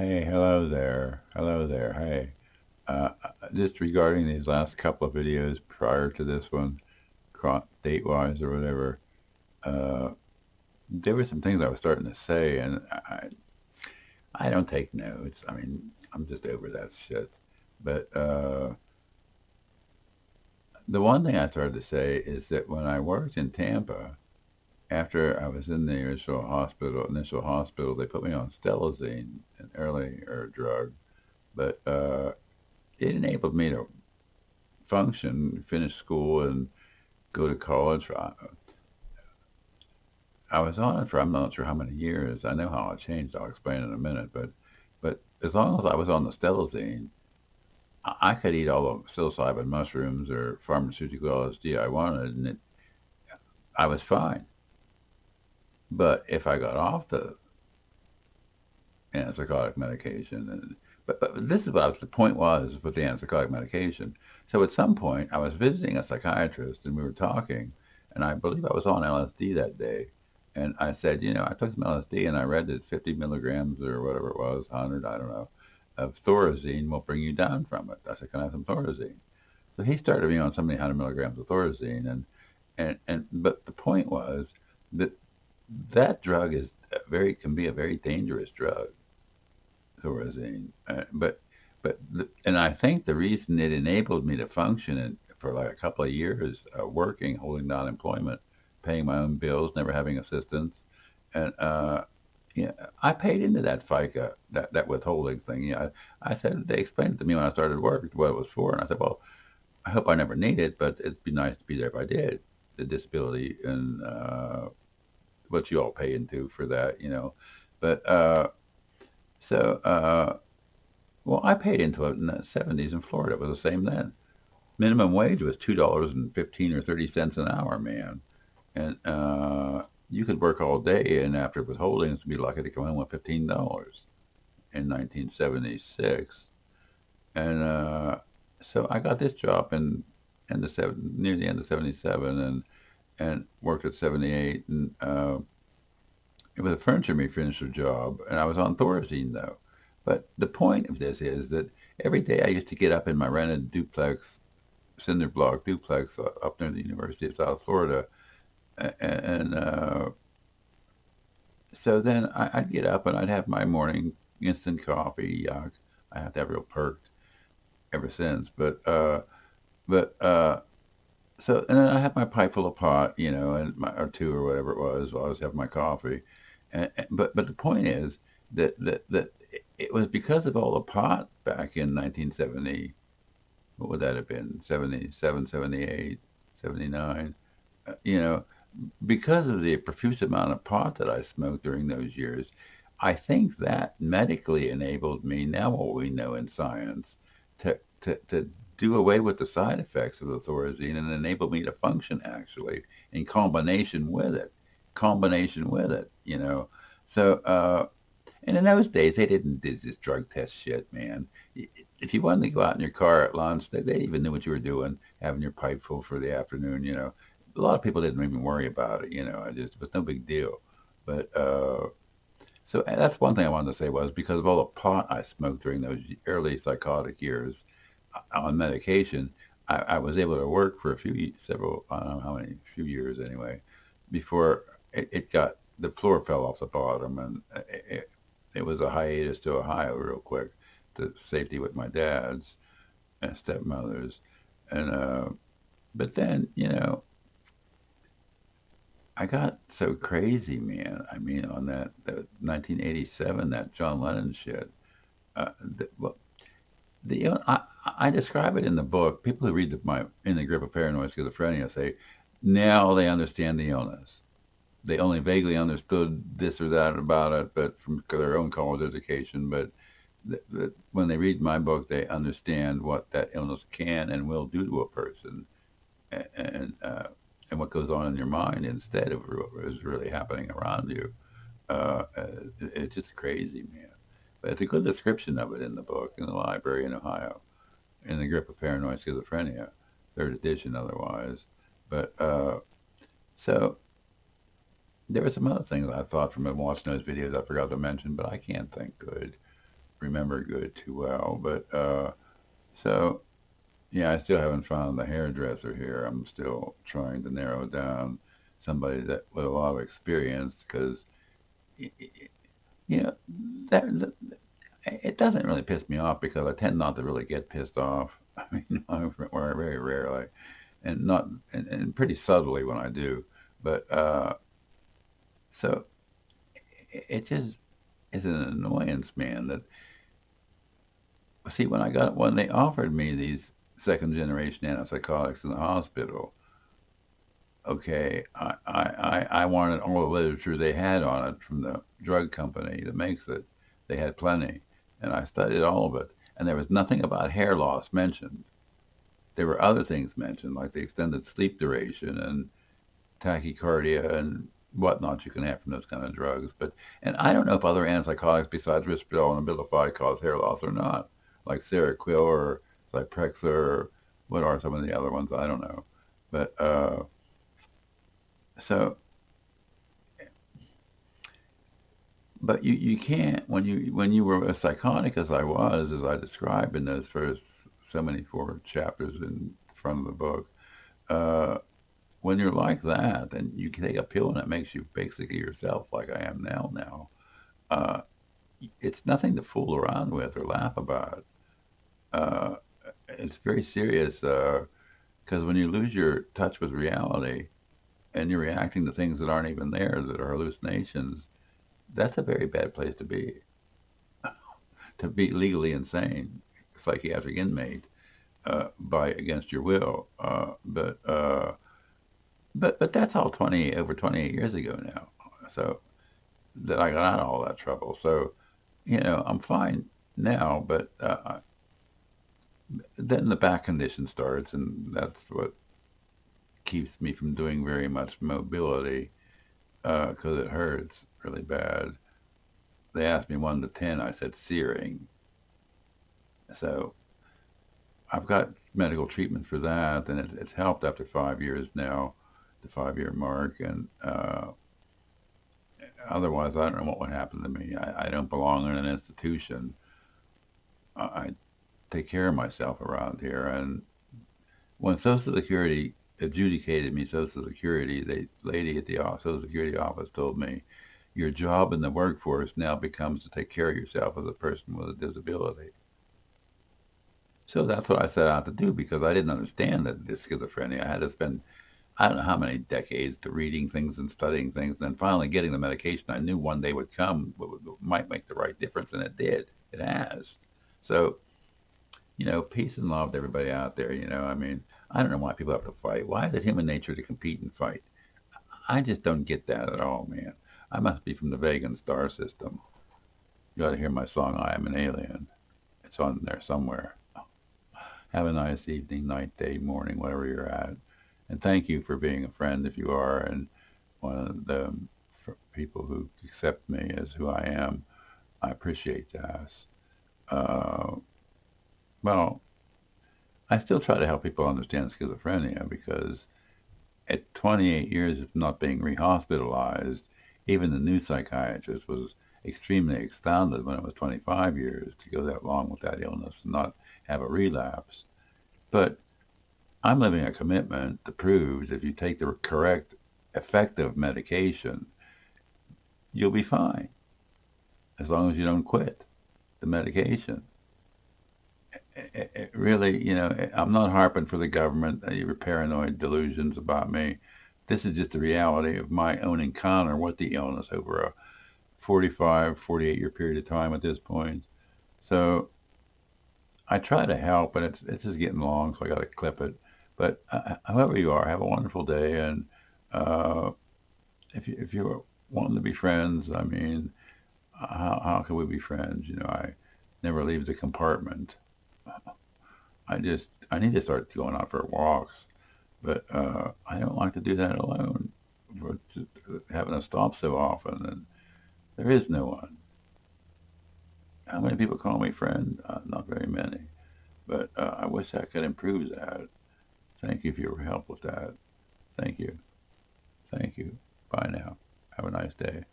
Hey, hello there, hey. Just regarding these last couple of videos prior to this one, date-wise or whatever, uh, there were some things I was starting to say, and I don't take notes. I mean, I'm just over that shit. But the one thing I started to say is that when I worked in Tampa, after I was in the initial hospital, they put me on stelazine, an earlier drug, but it enabled me to function, finish school, and go to college. I was on it for I'm not sure how many years. I know how it changed. I'll explain in a minute. But as long as I was on the stelazine, I could eat all the psilocybin mushrooms or pharmaceutical LSD I wanted, and I was fine. But if I got off the antipsychotic medication, but this is what the point was with the antipsychotic medication. So at some point, I was visiting a psychiatrist, and we were talking, and I believe I was on LSD that day. And I said, I took some LSD, and I read that 50 milligrams or whatever it was, 100, I don't know, of thorazine will bring you down from it. I said, can I have some thorazine? So he started me on so many 100 milligrams of thorazine, but the point was that that drug can be a very dangerous drug, thorazine. And I think the reason it enabled me to function for like a couple of years, working, holding down employment, paying my own bills, never having assistance, and yeah, I paid into that FICA, that withholding thing. I said they explained it to me when I started work what it was for, and I said, well, I hope I never need it, but it'd be nice to be there if I did. The disability and what you all pay into for that. But so well, I paid into it in the '70s in Florida. It was the same then. Minimum wage was $2.15 or 30 cents an hour, man, and you could work all day, and after withholdings, be lucky to come in with $15 in 1976. And so I got this job near the end of '77, and worked at '78, and it was a furniture refinisher job, and I was on Thorazine though. But the point of this is that every day I used to get up in my rented duplex, cinder block duplex up near the University of South Florida, and so then I'd get up and I'd have my morning instant coffee. Yuck! I have to have real perked ever since, but so and then I have my pipe full of pot, and or two or whatever it was. While I was having my coffee, but the point is that it was because of all the pot back in 1970. What would that have been? 77, 78, 79. Uh, you know, because of the profuse amount of pot that I smoked during those years, I think that medically enabled me, now what we know in science, to do away with the side effects of the thorazine and enable me to function actually in combination with it. Combination with it. So, and in those days, they didn't do this drug test shit, man. If you wanted to go out in your car at lunch, they even knew what you were doing, having your pipe full for the afternoon. A lot of people didn't even worry about it. It was no big deal. But so that's one thing I wanted to say was because of all the pot I smoked during those early psychotic years on medication, I was able to work for several, I don't know how many, few years anyway, before it got, the floor fell off the bottom, and it was a hiatus to Ohio real quick to safety with my dad's and stepmother's. And, but then, I got so crazy, man. I mean, on that 1987, that John Lennon shit. Well, I describe it in the book. People who read my In the Grip of Paranoid Schizophrenia say now they understand the illness. They only vaguely understood this or that about it, but from their own college education. But when they read my book, they understand what that illness can and will do to a person, and what goes on in your mind instead of what is really happening around you. It's just crazy, man. But it's a good description of it in the book in the library in Ohio, in the Grip of Paranoid Schizophrenia, third edition otherwise. But so there were some other things I thought from watching those videos I forgot to mention, but I can't think good. remember good too well. But so yeah, I still haven't found the hairdresser here. I'm still trying to narrow down somebody that with a lot of experience because you know that it doesn't really piss me off because I tend not to really get pissed off. I mean, or very rarely, and not and pretty subtly when I do. But so it just is an annoyance, man. That see when they offered me these second generation antipsychotics in the hospital. Okay, I wanted all the literature they had on it from the drug company that makes it. They had plenty, and I studied all of it, and there was nothing about hair loss mentioned. There were other things mentioned, like the extended sleep duration and tachycardia and whatnot you can have from those kind of drugs. But and I don't know if other antipsychotics besides risperidone and abilify cause hair loss or not, like Seroquel or Zyprexa or what are some of the other ones? I don't know. But so but you can't when you were as psychotic as I was, as I described in those first so many four chapters in front of the book. Uh, when you're like that, and you take a pill and it makes you basically yourself, like I am now. Uh, it's nothing to fool around with or laugh about. Uh, it's very serious because when you lose your touch with reality and you're reacting to things that aren't even there, that are hallucinations, that's a very bad place to be. To be legally insane, psychiatric inmate by against your will. But that's all 28 years ago now. So that I got out of all that trouble. So I'm fine now, but then the back condition starts, and that's what keeps me from doing very much mobility because it hurts really bad. They asked me 1 to 10. I said searing. So I've got medical treatment for that, and it's helped after 5 years now, the 5 year mark. And otherwise, I don't know what would happen to me. I don't belong in an institution. I take care of myself around here. And when Social Security adjudicated me Social Security, the lady at the Social Security office told me, your job in the workforce now becomes to take care of yourself as a person with a disability. So that's what I set out to do because I didn't understand that this schizophrenia. I had to spend I don't know how many decades to reading things and studying things, and then finally getting the medication I knew one day would come, might make the right difference, and it did. It has. So, peace and love to everybody out there. I mean, I don't know why people have to fight. Why is it human nature to compete and fight? I just don't get that at all, man. I must be from the Vegan star system. You ought to hear my song, I Am an Alien. It's on there somewhere. Have a nice evening, night, day, morning, wherever you're at. And thank you for being a friend if you are, and one of the people who accept me as who I am. I appreciate that. Uh, well, I still try to help people understand schizophrenia because at 28 years of not being rehospitalized, even the new psychiatrist was extremely astounded when it was 25 years to go that long with that illness and not have a relapse. But I'm living a commitment that proves if you take the correct, effective medication, you'll be fine as long as you don't quit the medication. It really, I'm not harping for the government, your paranoid delusions about me. This is just the reality of my own encounter with the illness over a 45, 48-year period of time at this point. So I try to help, but it's just getting long, so I got to clip it. But however you are, have a wonderful day. And uh, if you're wanting to be friends, I mean, how can we be friends? I never leave the compartment. I need to start going out for walks, but I don't like to do that alone. For having to stop so often, and there is no one. How many people call me friend? Not very many, but I wish I could improve that. Thank you for your help with that. Thank you. Thank you. Bye now. Have a nice day.